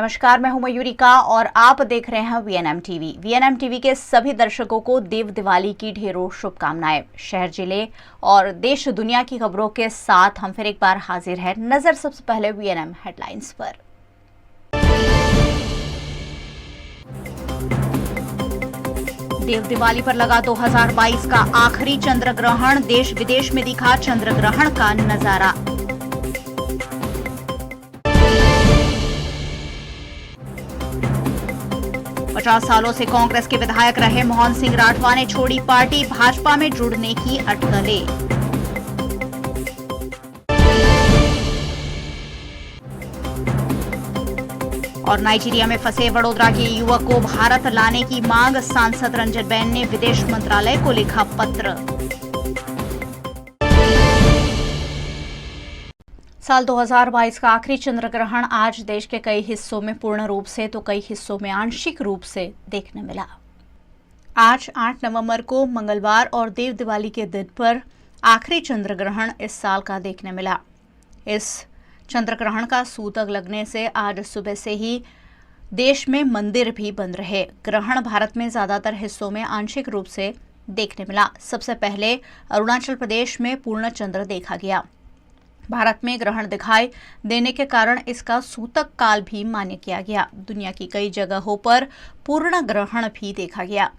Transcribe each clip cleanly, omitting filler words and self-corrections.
नमस्कार, मैं हूं मयूरिका और आप देख रहे हैं वीएनएम टीवी। वीएनएम टीवी के सभी दर्शकों को देव दिवाली की ढेरों शुभकामनाएं। शहर जिले और देश दुनिया की खबरों के साथ हम फिर एक बार हाजिर हैं। नजर सबसे पहले वीएनएम हेडलाइंस पर। देव दिवाली पर लगा 2022 का आखिरी चंद्र ग्रहण। देश विदेश में दिखा चंद्र ग्रहण का नजारा। पचास सालों से कांग्रेस के विधायक रहे मोहन सिंह राठवा ने छोड़ी पार्टी, भाजपा में जुड़ने की अटकलें। और नाइजीरिया में फंसे वडोदरा के युवक को भारत लाने की मांग। सांसद रंजन बेन ने विदेश मंत्रालय को लिखा पत्र। साल 2022 का आखिरी चंद्र ग्रहण आज देश के कई हिस्सों में पूर्ण रूप से तो कई हिस्सों में आंशिक रूप से देखने मिला। आज 8 नवंबर को मंगलवार और देव दिवाली के दिन पर आखिरी चंद्र ग्रहण इस साल का देखने मिला। इस चंद्र ग्रहण का सूतक लगने से आज सुबह से ही देश में मंदिर भी बंद रहे। ग्रहण भारत में ज्यादातर हिस्सों में आंशिक रूप से देखने मिला। सबसे पहले अरुणाचल प्रदेश में पूर्ण चंद्र देखा गया। भारत में ग्रहण दिखाई देने के कारण इसका सूतक काल भी मान्य किया गया। दुनिया की कई जगहों पर पूर्ण ग्रहण भी देखा गया।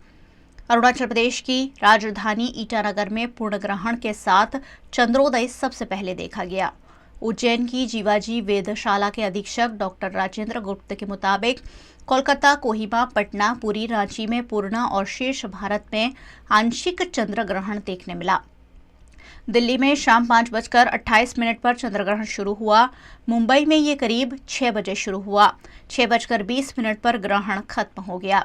अरुणाचल प्रदेश की राजधानी ईटानगर में पूर्ण ग्रहण के साथ चंद्रोदय सबसे पहले देखा गया। उज्जैन की जीवाजी वेधशाला के अधीक्षक डॉक्टर राजेंद्र गुप्त के मुताबिक कोलकाता, कोहिमा, पटना, पुरी, रांची में पूर्ण और शेष भारत में आंशिक चंद्र ग्रहण देखने मिला। दिल्ली में शाम 5:28 पर चंद्रग्रहण शुरू हुआ। मुंबई में ये करीब 6 बजे शुरू हुआ। 6:20 पर ग्रहण खत्म हो गया।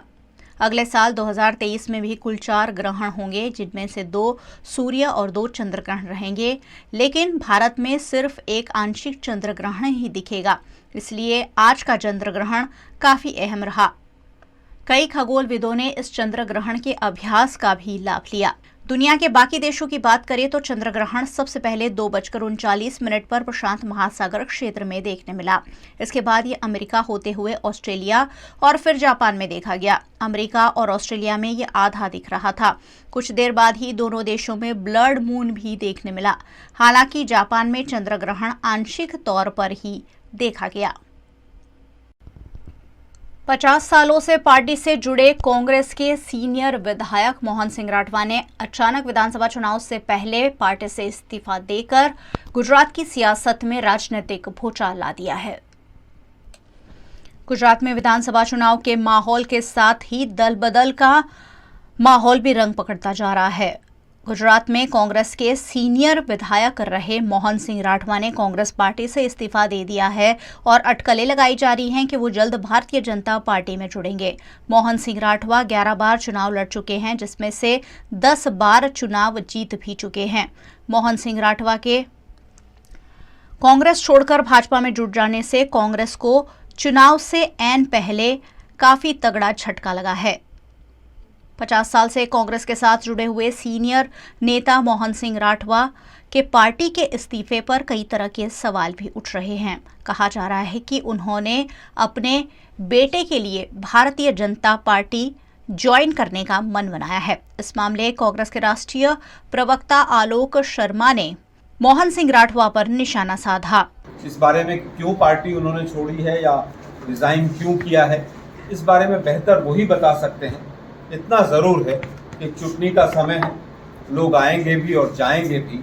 अगले साल 2023 में भी कुल 4 ग्रहण होंगे, जिनमें से 2 सूर्य और 2 चंद्र ग्रहण रहेंगे। लेकिन भारत में सिर्फ एक आंशिक चंद्र ग्रहण ही दिखेगा, इसलिए आज का चंद्र ग्रहण काफी अहम रहा। कई खगोलविदों ने इस चंद्र ग्रहण के अभ्यास का भी लाभ लिया। दुनिया के बाकी देशों की बात करें तो चंद्र ग्रहण सबसे पहले 2:39 पर प्रशांत महासागर क्षेत्र में देखने मिला। इसके बाद ये अमेरिका होते हुए ऑस्ट्रेलिया और फिर जापान में देखा गया। अमेरिका और ऑस्ट्रेलिया में ये आधा दिख रहा था। कुछ देर बाद ही दोनों देशों में ब्लड मून भी देखने मिला। हालांकि जापान में चंद्र ग्रहण आंशिक तौर पर ही देखा गया। 50 सालों से पार्टी से जुड़े कांग्रेस के सीनियर विधायक मोहन सिंह राठवा ने अचानक विधानसभा चुनाव से पहले पार्टी से इस्तीफा देकर गुजरात की सियासत में राजनीतिक भूचाल ला दिया है। गुजरात में विधानसभा चुनाव के माहौल के साथ ही दल बदल का माहौल भी रंग पकड़ता जा रहा है। गुजरात में कांग्रेस के सीनियर विधायक रहे मोहन सिंह राठवा ने कांग्रेस पार्टी से इस्तीफा दे दिया है और अटकलें लगाई जा रही हैं कि वो जल्द भारतीय जनता पार्टी में जुड़ेंगे। मोहन सिंह राठवा 11 बार चुनाव लड़ चुके हैं, जिसमें से 10 बार चुनाव जीत भी चुके हैं। मोहन सिंह राठवा के कांग्रेस छोड़कर भाजपा में जुड़ जाने से कांग्रेस को चुनाव से ऐन पहले काफी तगड़ा झटका लगा है। 50 साल से कांग्रेस के साथ जुड़े हुए सीनियर नेता मोहन सिंह राठवा के पार्टी के इस्तीफे पर कई तरह के सवाल भी उठ रहे हैं। कहा जा रहा है कि उन्होंने अपने बेटे के लिए भारतीय जनता पार्टी ज्वाइन करने का मन बनाया है। इस मामले कांग्रेस के राष्ट्रीय प्रवक्ता आलोक शर्मा ने मोहन सिंह राठवा पर निशाना साधा। इस बारे में क्यों पार्टी उन्होंने छोड़ी है या रिजाइन क्यों किया है, इस बारे में बेहतर वही बता सकते हैं। इतना ज़रूर है कि चुटनी का समय है, लोग आएंगे भी और जाएंगे भी।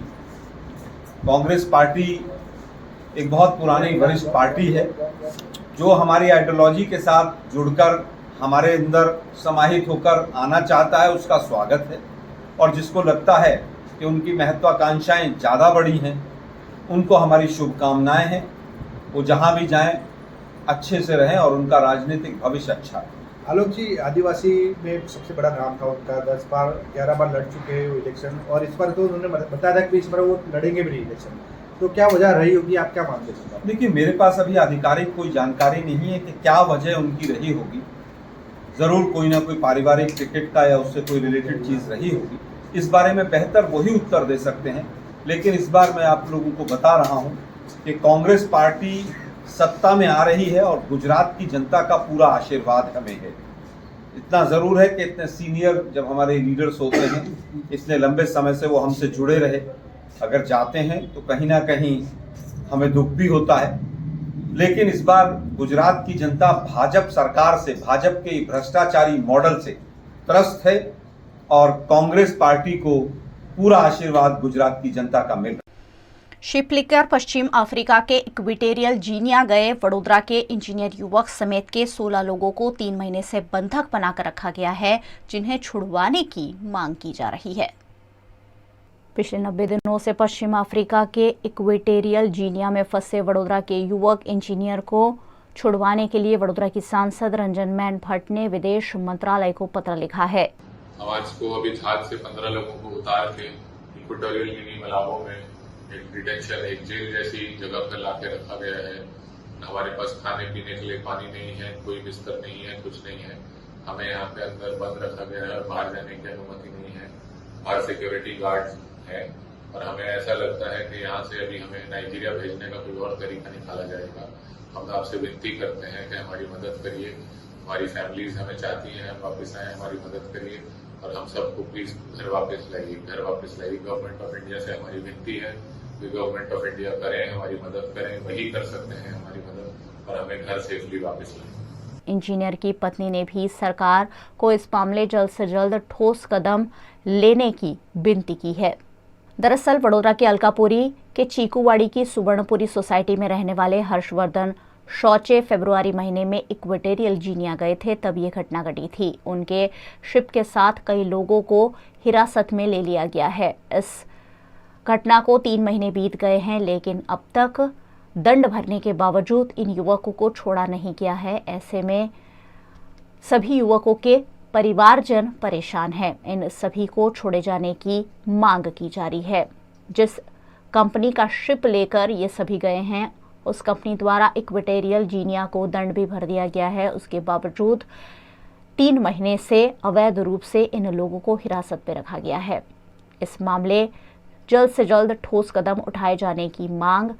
कांग्रेस पार्टी एक बहुत पुरानी वरिष्ठ पार्टी है जो हमारी आइडियोलॉजी के साथ जुड़कर हमारे अंदर समाहित होकर आना चाहता है, उसका स्वागत है। और जिसको लगता है कि उनकी महत्वाकांक्षाएं ज़्यादा बड़ी हैं, उनको हमारी शुभकामनाएं हैं। वो जहां भी जाएं अच्छे से रहें और उनका राजनीतिक भविष्य अच्छा है। आलोक जी, आदिवासी में सबसे बड़ा नाम था उनका, 10 बार 11 बार लड़ चुके हैं वो इलेक्शन, और इस बार तो उन्होंने बताया था कि इस बार वो लड़ेंगे भी नहीं इलेक्शन। तो क्या वजह रही होगी, आप क्या मानते हैं? देखिए, मेरे पास अभी आधिकारिक कोई जानकारी नहीं है कि क्या वजह उनकी रही होगी। ज़रूर कोई ना कोई पारिवारिक क्रिकेट का या उससे कोई रिलेटेड चीज़ रही होगी। इस बारे में बेहतर वही उत्तर दे सकते हैं। लेकिन इस बार मैं आप लोगों को बता रहा हूँ कि कांग्रेस पार्टी सत्ता में आ रही है और गुजरात की जनता का पूरा आशीर्वाद हमें है। इतना ज़रूर है कि इतने सीनियर जब हमारे लीडर्स होते हैं, इसलिए लंबे समय से वो हमसे जुड़े रहे, अगर जाते हैं तो कहीं ना कहीं हमें दुख भी होता है। लेकिन इस बार गुजरात की जनता भाजपा सरकार से, भाजपा के भ्रष्टाचारी मॉडल से त्रस्त है और कांग्रेस पार्टी को पूरा आशीर्वाद गुजरात की जनता का मिल रहा है। शिप लेकर पश्चिम अफ्रीका के इक्वेटोरियल गिनिया गए वडोदरा के इंजीनियर युवक समेत के 16 लोगों को 3 महीने से बंधक बनाकर रखा गया है, जिन्हें छुड़वाने की मांग की जा रही है। पिछले 90 दिनों से पश्चिम अफ्रीका के इक्वेटोरियल गिनिया में फंसे वडोदरा के युवक इंजीनियर को छुड़वाने के लिए वडोदरा की सांसद रंजन मैन भट्ट ने विदेश मंत्रालय को पत्र लिखा है। आज को अभी जहाज से 15 लोगों को उतार के इक्वेटोरियल गिनी मलाबो में एक डिटेंशन, एक जेल जैसी जगह पर लाके रखा गया है। हमारे पास खाने पीने के लिए पानी नहीं है, कोई बिस्तर नहीं है, कुछ नहीं है। हमें यहाँ पे अंदर बंद रखा गया है और बाहर जाने की अनुमति नहीं है। बाहर सिक्योरिटी गार्ड है और हमें ऐसा लगता है कि यहाँ से अभी हमें नाइजीरिया भेजने का कोई और तरीका निकाला जाएगा। हम आपसे विनती करते हैं कि हमारी मदद करिए। हमारी फैमिलीज हमें चाहती हैं, हम वापस आए, हमारी मदद करिए और हम सबको प्लीज घर वापस लाइए, घर वापस लाइए। गवर्नमेंट ऑफ इंडिया से हमारी विनती है कि गवर्नमेंट ऑफ इंडिया करें, हमारी मदद करें, वही कर सकते हैं हमारी मदद और हमें घर सेफली वापस लाएं। इंजीनियर की पत्नी ने भी सरकार को इस मामले जल्द से जल्द ठोस कदम लेने की विनती की है। दरअसल वडोदरा के अलकापुरी के चीकूवाड़ी की सुवर्णपुरी सोसाइटी में रहने वाले हर्षवर्धन शौचे फरवरी महीने में इक्वेटोरियल गिनिया गए थे, तब ये घटना घटी थी। उनके शिप के साथ कई लोगों को हिरासत में ले लिया गया है। इस घटना को 3 महीने बीत गए हैं, लेकिन अब तक दंड भरने के बावजूद इन युवकों को छोड़ा नहीं गया है। ऐसे में सभी युवकों के परिवारजन परेशान हैं। इन सभी को छोड़े जाने की मांग की जा रही है। जिस कंपनी का शिप लेकर ये सभी गए हैं, उस कंपनी द्वारा इक्वेटोरियल गिनिया को दंड भी भर दिया गया है। उसके बावजूद 3 महीने से अवैध रूप से इन लोगों को हिरासत में रखा गया है। इस मामले जल्द से जल्द ठोस कदम उठाए जाने की मांग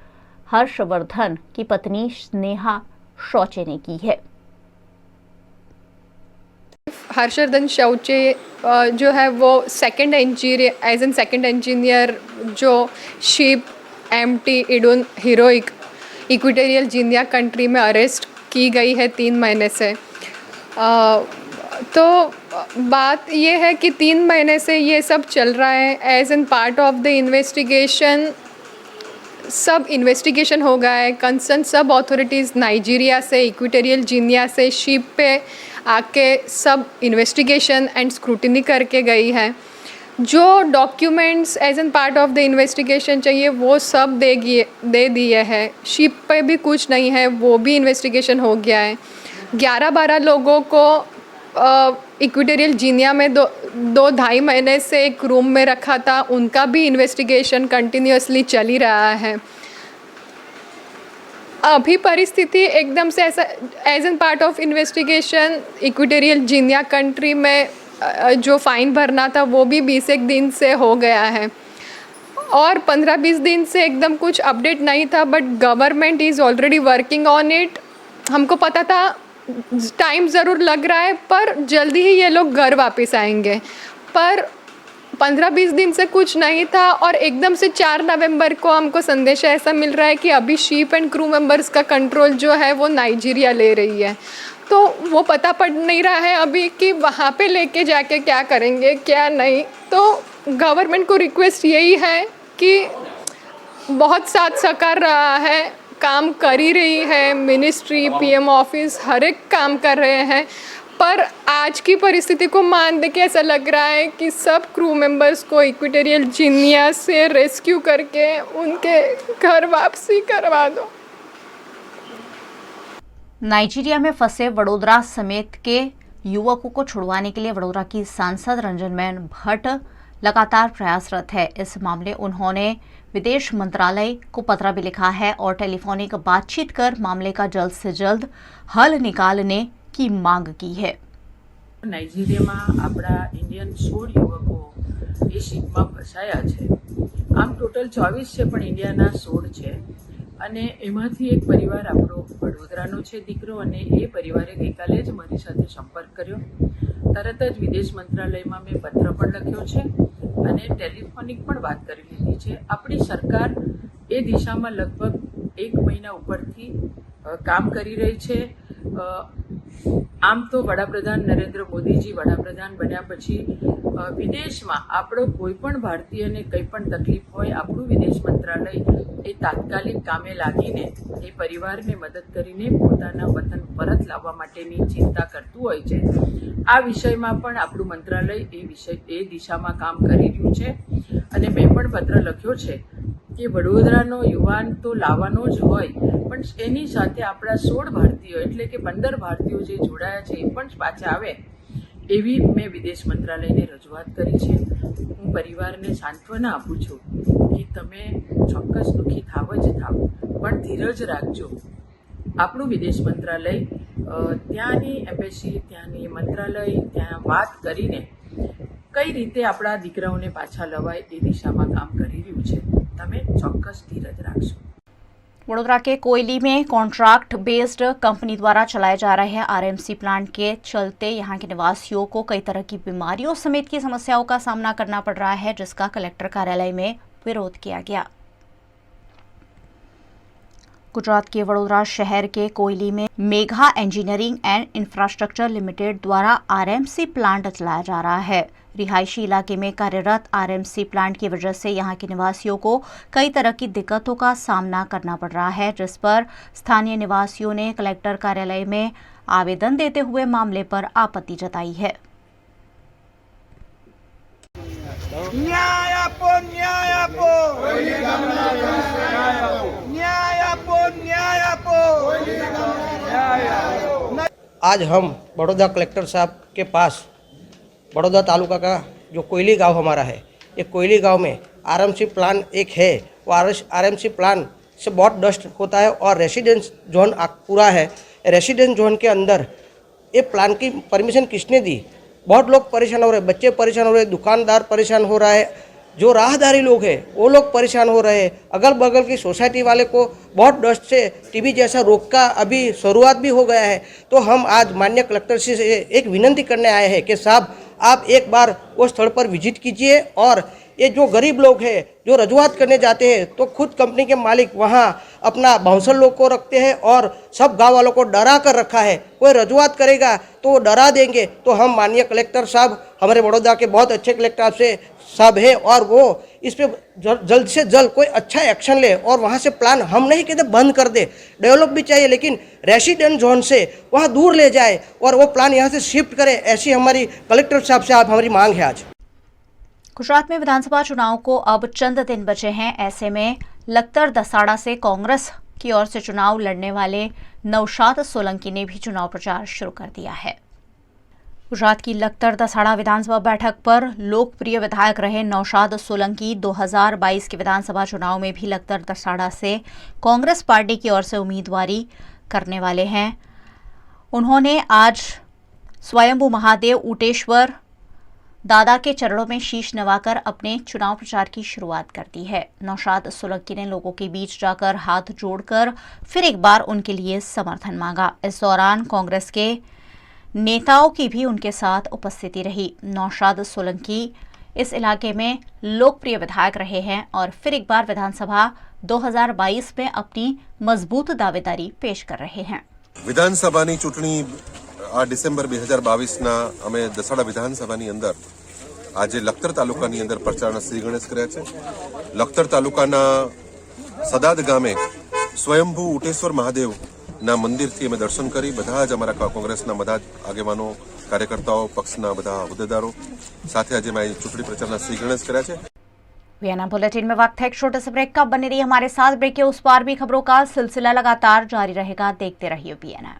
हर्षवर्धन की पत्नी स्नेहा शौचे ने की है। हर्षवर्धन शौचे जो है वो सेकंड इंजीनियर जो ship MT Idun Heroic Equatorial Guinea country में अरेस्ट की गई है 3 महीने से। तो बात ये है कि 3 महीने से ये सब चल रहा है। As an part of the investigation सब इन्वेस्टिगेशन हो गया है। कंसर्न सब अथॉरिटीज़ नाइजीरिया से, इक्वेटोरियल गिनिया से शिप पे आके सब इन्वेस्टिगेशन एंड स्क्रूटिनी करके गई है। जो documents as an part of the investigation चाहिए वो सब दे दिए हैं। शिप पे भी कुछ नहीं है, वो भी इन्वेस्टिगेशन हो गया है। 11-12 लोगों को इक्वेटोरियल गिनिया में 2-2.5 महीने से एक रूम में रखा था, उनका भी इन्वेस्टिगेशन कंटिन्यूसली चल ही रहा है। अभी परिस्थिति एकदम से ऐसा as an part of investigation Equatorial Guinea country में जो फ़ाइन भरना था वो भी 20 दिन से हो गया है और 15-20 दिन से एकदम कुछ अपडेट नहीं था, but government is already working on it. हमको पता था टाइम ज़रूर लग रहा है पर जल्दी ही ये लोग घर वापस आएंगे, पर 15-20 दिन से कुछ नहीं था और एकदम से 4 नवंबर को हमको संदेश ऐसा मिल रहा है कि अभी शिप एंड क्रू मेंबर्स का कंट्रोल जो है वो नाइजीरिया ले रही है। तो वो पता पड़ नहीं रहा है अभी कि वहाँ पे लेके जाके क्या करेंगे क्या नहीं। तो गवर्नमेंट को रिक्वेस्ट यही है कि बहुत साथ सहकार रहा है, काम कर ही रही है, मिनिस्ट्री, पीएम ऑफिस हर एक काम कर रहे हैं, पर आज की परिस्थिति को मान दे के ऐसा लग रहा है कि सब क्रू मेंबर्स को इक्वेटोरियल गिनिया से रेस्क्यू करके उनके घर वापसी करवा दो। नाइजीरिया में फंसे वडोदरा समेत के युवकों को छुड़वाने के लिए वडोदरा की सांसद रंजन मैन भट्ट लगातार प्रयासरत है। इस मामले उन्होंने विदेश मंत्रालय को पत्र भी लिखा है और टेलीफोनिक बातचीत कर मामले का जल्द से जल्द हल निकालने की मांग की है। नाइजीरिया में अपना इंडियन 16 युवकों ये शिप में फसाया है। आम टोटल 24 है, पण इंडिया 16 है અને એમાંથી એક પરિવાર આપણો વડોદરાનો છે દીકરો, અને એ પરિવારે ગઈકાલે જ મારી સાથે સંપર્ક કર્યો. તરત જ વિદેશ મંત્રાલયમાં મેં પત્ર પણ લખ્યો છે અને ટેલિફોનિક પણ વાત કરી લીધી છે. આપણી સરકાર એ દિશામાં લગભગ 1 મહિના ઉપરથી કામ કરી રહી છે. આમ તો વડાપ્રધાન નરેન્દ્ર મોદીજી વડાપ્રધાન બન્યા પછી વિદેશમાં આપણો કોઈ પણ ભારતીયને કંઈ પણ તકલીફ હોય, આપણું વિદેશ મંત્રાલય એ તાત્કાલિક કામે લાગીને એ પરિવારને મદદ કરીને પોતાના વતન પરત લાવવા માટેની ચિંતા કરતું હોય છે. આ વિષયમાં પણ આપણું મંત્રાલય એ દિશામાં કામ કરી રહ્યું છે. અને મેં પણ પત્ર લખ્યો છે કે વડોદરાનો યુવાન તો લાવવાનો જ હોય, પણ એની સાથે આપણા 16 ભારતીયો એટલે કે 15 ભારતીયો જે જોડાયા છે એ પણ પાછા આવે એવી મેં વિદેશ મંત્રાલયને રજૂઆત કરી છે. હું પરિવારને સાંત્વના આપું છું કે તમે ચોક્કસ દુઃખી થાવ જ થાવ, પણ ધીરજ રાખજો. આપણું વિદેશ મંત્રાલય ત્યાંની એમ્બેસી, ત્યાંની મંત્રાલય ત્યાં વાત કરીને કઈ રીતે આપણા દીકરાઓને પાછા લવાય એ દિશામાં કામ કરી રહ્યું છે. તમે ચોક્કસ धीरज રાખશો. वडोदरा के कोयली में कॉन्ट्रैक्ट बेस्ड कंपनी द्वारा चलाए जा रहे आरएमसी प्लांट के चलते यहां के निवासियों को कई तरह की बीमारियों समेत की समस्याओं का सामना करना पड़ रहा है, जिसका कलेक्टर कार्यालय में विरोध किया गया. गुजरात के वडोदरा शहर के कोयली में Megha engineering and infrastructure limited द्वारा आरएमसी प्लांट चलाया जा रहा है. रिहायशी इलाके में कार्यरत आरएमसी प्लांट की वजह से यहां के निवासियों को कई तरह की दिक्कतों का सामना करना पड़ रहा है, जिस पर स्थानीय निवासियों ने कलेक्टर कार्यालय में आवेदन देते हुए मामले पर आपत्ति जताई है. आज हम बड़ौदा कलेक्टर साहब के पास बड़ौदा तालुका का जो कोयली गांव हमारा है, ये कोयली गांव में आरएमसी प्लान एक है. वो आरएमसी प्लान से बहुत डस्ट होता है और रेसिडेंस जोन पूरा है. रेसिडेंस जोन के अंदर ये प्लान की परमिशन किसने दी? बहुत लोग परेशान हो रहे हैं, बच्चे परेशान हो रहे हैं, दुकानदार परेशान हो रहा है, जो राहदारी लोग हैं वो लोग परेशान हो रहे हैं. अगल बगल की सोसाइटी वाले को बहुत डस्ट से टीबी जैसा रोग का अभी शुरुआत भी हो गया है. तो हम आज माननीय कलेक्टर से एक विनंती करने आए हैं कि साहब आप एक बार वो स्थल पर विजिट कीजिए, और ये जो गरीब लोग हैं जो रजूआत करने जाते हैं तो खुद कंपनी के मालिक वहाँ अपना बाउंसर लोग को रखते हैं और सब गांव वालों को डरा कर रखा है. कोई रजूआत करेगा तो वो डरा देंगे. तो हम माननीय कलेक्टर साहब, हमारे बड़ौदा के बहुत अच्छे कलेक्टर साहब है, और वो इस पर जल्द से जल्द कोई अच्छा एक्शन ले और वहाँ से प्लान हम नहीं कहते बंद कर दे, डेवलप भी चाहिए, लेकिन रेसिडेंट जोन से वहाँ दूर ले जाए और वो प्लान यहाँ से शिफ्ट करे. ऐसी हमारी कलेक्टर साहब से आप हमारी मांग है आज. गुजरात में विधानसभा चुनाव को अब चंद दिन बचे हैं. ऐसे में लखतर दसाड़ा से कांग्रेस की ओर से चुनाव लड़ने वाले नौशाद सोलंकी ने भी चुनाव प्रचार शुरू कर दिया है. गुजरात की लखतर दसाड़ा विधानसभा बैठक पर लोकप्रिय विधायक रहे नौशाद सोलंकी 2022 के विधानसभा चुनाव में भी लखतर दसाड़ा से कांग्रेस पार्टी की ओर से उम्मीदवारी करने वाले हैं. उन्होंने आज स्वयंभू महादेव ऊटेश्वर दादा के चरणों में शीश नवाकर अपने चुनाव प्रचार की शुरुआत कर दी है. नौशाद सोलंकी ने लोगों के बीच जाकर हाथ जोड़कर फिर एक बार उनके लिए समर्थन मांगा. इस दौरान कांग्रेस के नेताओं की भी उनके साथ उपस्थिति रही. नौशाद सोलंकी इस इलाके में लोकप्रिय विधायक रहे हैं और फिर एक बार विधानसभा 2022 में अपनी मजबूत दावेदारी पेश कर रहे हैं. विधानसभाની ચૂંટણી આ ડિસેમ્બર 2022ના અમે દસાડા વિધાનસભાની અંદર આજે લખતર તાલુકાની અંદર પ્રચારના શ્રી ગણેશ કર્યા છે. લખતર તાલુકાના સદાદ ગામે સ્વયંભૂ ઉટેશ્વર મહાદેવના મંદિરથી અમે દર્શન કરી બધા જ અમારા કોંગ્રેસના બધા જ આગેવાનો, કાર્યકર્તાઓ, પક્ષના બધા હોદ્દેદારો સાથે આજે અમે ચૂંટણી પ્રચારના શ્રી ગણેશ કર્યા છે. वीएनएम बुलेटिन में वक्त है एक छोटे से ब्रेक का. बने रहिए हमारे साथ. ब्रेक के उस पार भी खबरों का सिलसिला लगातार जारी रहेगा. देखते रहिए वीएनएम.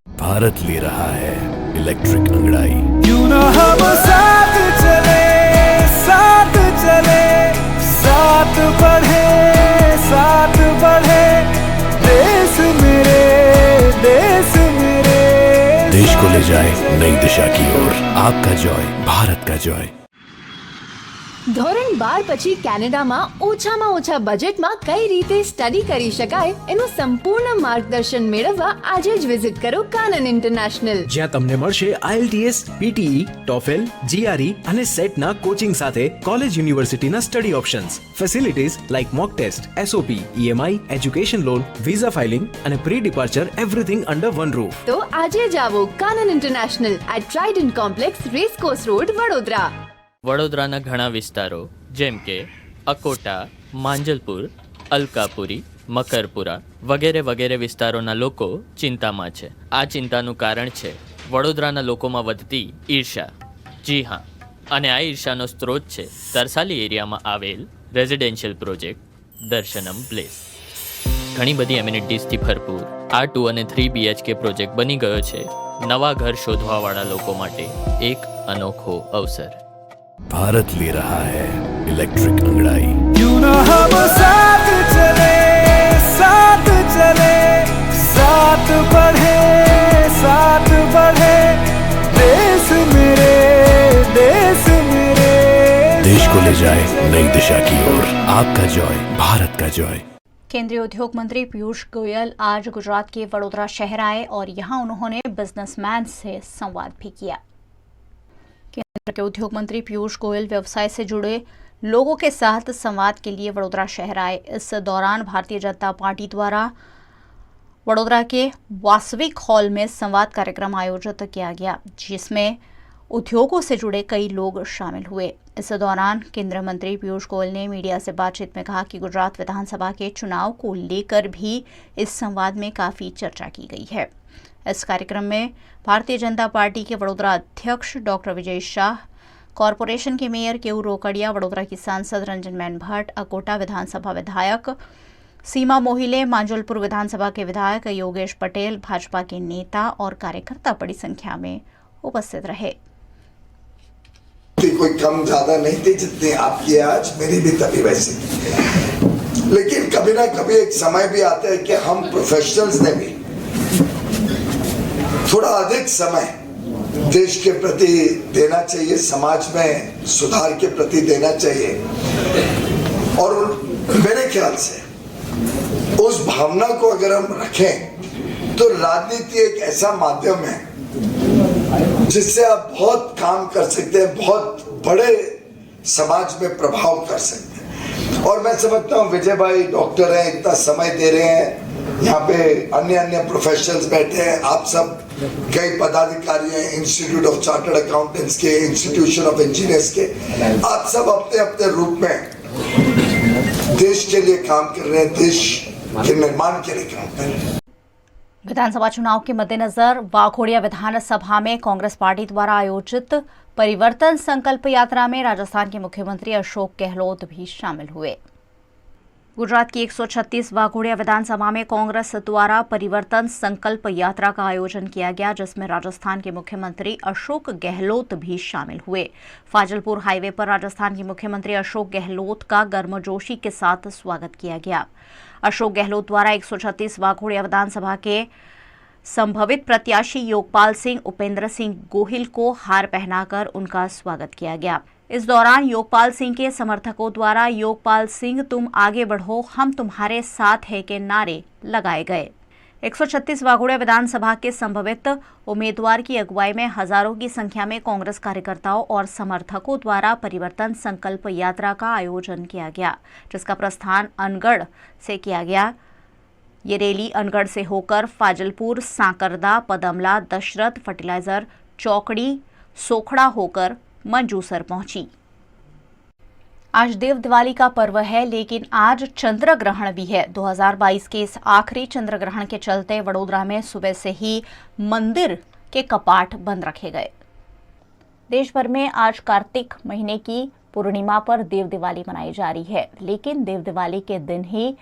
भारत ले रहा है इलेक्ट्रिक अंगड़ाई. क्यों ना हम साथ चले, साथ बढ़े, देश मेरे, देश को ले जाए नई दिशा की ओर. आपका जॉय, भारत का जॉय. ધોરણ 12 પછી કેનેડામાં ઓછામાં ઓછા બજેટમાં કઈ રીતે સ્ટડી કરી શકાય એનું સંપૂર્ણ માર્ગદર્શન મેળવવા આજે જ વિઝિટ કરો કાનન ઇન્ટરનેશનલ, જ્યાં તમને મળશે IELTS, PTE, TOEFL, GRE અને સેટના કોચિંગ સાથે કોલેજ યુનિવર્સિટીના study options, facilities like mock test, SOP, EMI, education loan, visa filing અને pre departure everything under one roof. તો આજે જ આવો Kanan international at Trident complex, racecourse road, Vadodara. વડોદરાના ઘણા વિસ્તારો જેમ કે અકોટા, માંજલપુર, અલકાપુરી, મકરપુરા વગેરે વગેરે વિસ્તારોના લોકો ચિંતામાં છે. આ ચિંતાનું કારણ છે વડોદરાના લોકોમાં વધતી ઈર્ષા. જી હા, અને આ ઈર્ષાનો સ્ત્રોત છે તરસાલી એરિયામાં આવેલ રેઝિડેન્શિયલ પ્રોજેક્ટ દર્શનમ પ્લેસ. ઘણી બધી એમ્યુનિટીઝથી ભરપૂર આ 2 અને 3 BHK પ્રોજેક્ટ બની ગયો છે નવા ઘર શોધવાવાળા લોકો માટે એક અનોખો અવસર. भारत ले रहा है इलेक्ट्रिक अंगड़ाई. क्यों न हम साथ चले, साथ चले, साथ बढ़े, साथ बढ़े, देश मेरे, देश मेरे. देश को ले जाए नई दिशा की ओर. आपका जॉय, भारत का जॉय. केंद्रीय उद्योग मंत्री पीयूष गोयल आज गुजरात के वडोदरा शहर आए और यहां उन्होंने बिजनेसमैन से संवाद भी किया. केंद्र के उद्योग मंत्री पीयूष गोयल व्यवसाय से जुड़े लोगों के साथ संवाद के लिए वडोदरा शहर आए. इस दौरान भारतीय जनता पार्टी द्वारा वडोदरा के वासविक हॉल में संवाद कार्यक्रम आयोजित किया गया, जिसमें उद्योगों से जुड़े कई लोग शामिल हुए. इस दौरान केंद्रीय मंत्री पीयूष गोयल ने मीडिया से बातचीत में कहा कि गुजरात विधानसभा के चुनाव को लेकर भी इस संवाद में काफ़ी चर्चा की गई है. इस कार्यक्रम में भारतीय जनता पार्टी के वडोदरा अध्यक्ष डॉक्टर विजय शाह, कॉरपोरेशन के मेयर केयू रोकड़िया, वडोदरा की सांसद रंजनबेन भट्ट, अकोटा विधानसभा विधायक सीमा मोहिले, मांजलपुर विधानसभा के विधायक योगेश पटेल, भाजपा के नेता और कार्यकर्ता बड़ी संख्या में उपस्थित रहे. कोई कम ज्यादा नहीं थी, जितनी आपकी आज मेरी भी तभी वैसी. लेकिन कभी ना कभी एक समय भी आता है कि हम प्रोफेशनल्स ने भी थोड़ा अधिक समय देश के प्रति देना चाहिए, समाज में सुधार के प्रति देना चाहिए. और मेरे ख्याल से उस भावना को अगर हम रखें तो राजनीति एक ऐसा माध्यम है जिससे आप बहुत काम कर सकते हैं, बहुत बड़े समाज में प्रभाव कर सकते हैं. और मैं समझता हूँ विजय भाई डॉक्टर हैं, इतना समय दे रहे हैं, यहाँ पे अन्य अन्य प्रोफेशनल्स बैठे हैं, आप सब कई पदाधिकारी हैं, इंस्टीट्यूट ऑफ चार्टर्ड अकाउंटेंट्स के, इंस्टीट्यूशन ऑफ इंजीनियर्स के, आप सब अपने अपने रूप में देश के लिए काम कर रहे हैं, देश के निर्माण के लिए काम कर रहे हैं. विधानसभा चुनाव के मद्देनजर वाघोड़िया विधानसभा में कांग्रेस पार्टी द्वारा आयोजित परिवर्तन संकल्प यात्रा में राजस्थान के मुख्यमंत्री अशोक गहलोत भी शामिल हुए. गुजरात की 136 वाघोड़िया विधानसभा में कांग्रेस द्वारा परिवर्तन संकल्प यात्रा का आयोजन किया गया, जिसमें राजस्थान के मुख्यमंत्री अशोक गहलोत भी शामिल हुए. फाजलपुर हाईवे पर राजस्थान के मुख्यमंत्री अशोक गहलोत का गर्मजोशी के साथ स्वागत किया गया. अशोक गहलोत द्वारा 136 वाघोड़िया विधानसभा के संभावित प्रत्याशी योगपाल सिंह उपेंद्र सिंह गोहिल को हार पहनाकर उनका स्वागत किया गया. इस दौरान योगपाल सिंह के समर्थकों द्वारा योगपाल सिंह तुम आगे बढ़ो, हम तुम्हारे साथ है के नारे लगाए गए. 136 वाघोड़िया विधानसभा के संभावित उम्मीदवार की अगुवाई में हजारों की संख्या में कांग्रेस कार्यकर्ताओं और समर्थकों द्वारा परिवर्तन संकल्प यात्रा का आयोजन किया गया, जिसका प्रस्थान अनगढ़ से किया गया. ये रैली अनगढ़ से होकर फाजलपुर, सांकरदा, पदमला, दशरथ फर्टिलाइजर, चौकड़ी, सोखड़ा होकर मंजूसर पहुंची. आज देव दिवाली का पर्व है, लेकिन आज चंद्र ग्रहण भी है. 2022 के इस आखिरी चंद्र ग्रहण के चलते वडोदरा में सुबह से ही मंदिर के कपाट बंद रखे गए. देश भर में आज कार्तिक महीने की पूर्णिमा पर देव दिवाली मनाई जा रही है, लेकिन देव दिवाली के दिन ही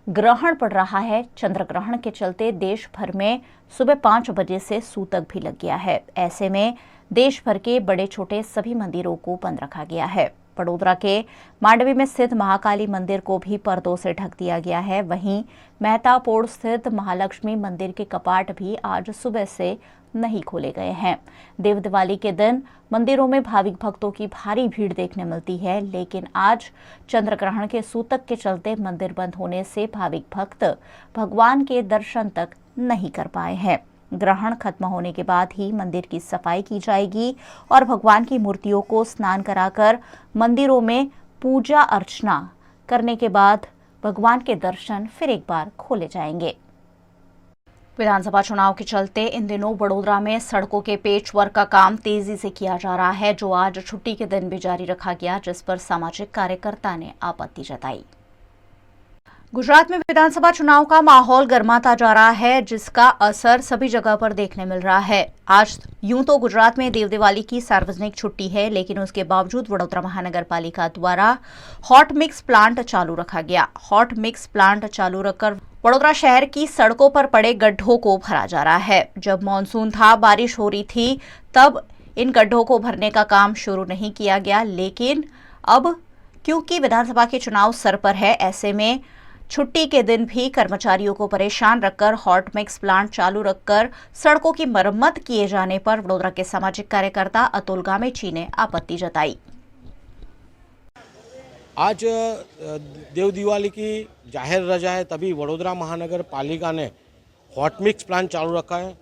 ग्रहण पड़ रहा है. चंद्र ग्रहण के चलते देश भर में सुबह 5 बजे से सूतक भी लग गया है. ऐसे में देश भर के बड़े छोटे सभी मंदिरों को बंद रखा गया है. वडोदरा के मांडवी में स्थित महाकाली मंदिर को भी पर्दों से ढक दिया गया है। वहीं मेहता पोड़ स्थित महालक्ष्मी मंदिर के कपाट भी आज सुबह से नहीं खोले गए हैं। देव दिवाली के दिन मंदिरों में भाविक भक्तों की भारी भीड़ देखने मिलती है, लेकिन आज चंद्र ग्रहण के सूतक के चलते मंदिर बंद होने से भाविक भक्त भगवान के दर्शन तक नहीं कर पाए हैं। ग्रहण खत्म होने के बाद ही मंदिर की सफाई की जाएगी और भगवान की मूर्तियों को स्नान कराकर मंदिरों में पूजा अर्चना करने के बाद भगवान के दर्शन फिर एक बार खोले जाएंगे। विधानसभा चुनाव के चलते इन दिनों वडोदरा में सड़कों के पेचवर्क का काम तेजी से किया जा रहा है, जो आज छुट्टी के दिन भी जारी रखा गया, जिस पर सामाजिक कार्यकर्ता ने आपत्ति जताई। गुजरात में विधानसभा चुनाव का माहौल गर्माता जा रहा है, जिसका असर सभी जगह पर देखने मिल रहा है। आज यूं तो गुजरात में देव दिवाली की सार्वजनिक छुट्टी है, लेकिन उसके बावजूद वडोदरा महानगर पालिका द्वारा हॉट मिक्स प्लांट चालू रखा गया। हॉट मिक्स प्लांट चालू रखकर वडोदरा शहर की सड़कों पर पड़े गड्ढों को भरा जा रहा है। जब मानसून था, बारिश हो रही थी, तब इन गड्ढों को भरने का काम शुरू नहीं किया गया, लेकिन अब क्योंकि विधानसभा के चुनाव सर पर है, ऐसे में छुट्टी के दिन भी कर्मचारियों को परेशान रखकर हॉट मिक्स प्लांट चालू रखकर सड़कों की मरम्मत किए जाने पर वडोदरा के सामाजिक कार्यकर्ता अतुल गामेची ने आपत्ति जताई। आज देव दिवाली की जाहिर रजा है, तभी वडोदरा महानगर पालिका ने हॉट मिक्स प्लांट चालू रखा है।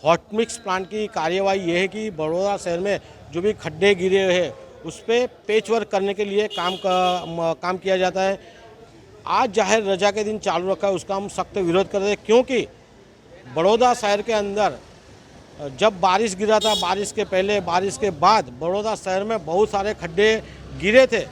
हॉट मिक्स प्लांट की कार्यवाही ये है कि वडोदरा शहर में जो भी खड्डे गिरे हैं उस पर पेचवर्क करने के लिए काम किया जाता है। आज जाहिर रजा के दिन चालू रखा है, उसका हम सख्त विरोध कर रहे हैं, क्योंकि बड़ौदा शहर के अंदर जब बारिश गिरा था, बारिश के पहले बारिश के बाद बड़ौदा शहर में बहुत सारे खड्डे गिरे थे।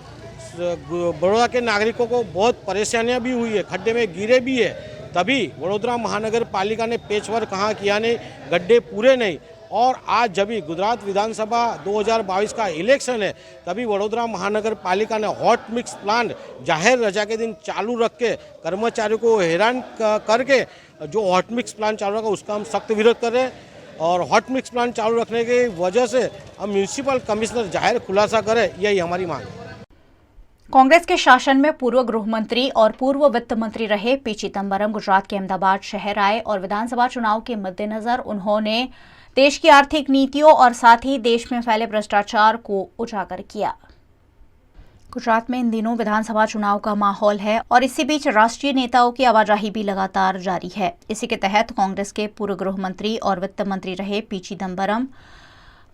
बड़ौदा के नागरिकों को बहुत परेशानियां भी हुई है, खड्डे में गिरे भी है। तभी वडोदरा महानगर पालिका ने पेचवर्क कहाँ किया नहीं, गड्ढे पूरे नहीं। और आज जब भी गुजरात विधानसभा 2022 का इलेक्शन है, तभी वडोदरा महानगर पालिका ने हॉट मिक्स प्लांट जाहिर रजा के दिन चालू रख के कर्मचारियों को हैरान करके जो हॉट मिक्स प्लांट चालू रखा उसका हम सख्त विरोध कर रहे हैं। और हॉट मिक्स प्लांट चालू रखने की वजह से हम म्यूनिसिपल कमिश्नर जाहिर खुलासा करें, यही हमारी मांग है। कांग्रेस के शासन में पूर्व गृह मंत्री और पूर्व वित्त मंत्री रहे पी चिदंबरम गुजरात के अहमदाबाद शहर आए और विधानसभा चुनाव के मद्देनजर उन्होंने देश की आर्थिक नीतियों और साथ ही देश में फैले भ्रष्टाचार को उजागर किया। गुजरात में इन दिनों विधानसभा चुनाव का माहौल है और इसी बीच राष्ट्रीय नेताओं की आवाजाही भी लगातार जारी है। इसी के तहत कांग्रेस के पूर्व गृह मंत्री और वित्त मंत्री रहे पी चिदंबरम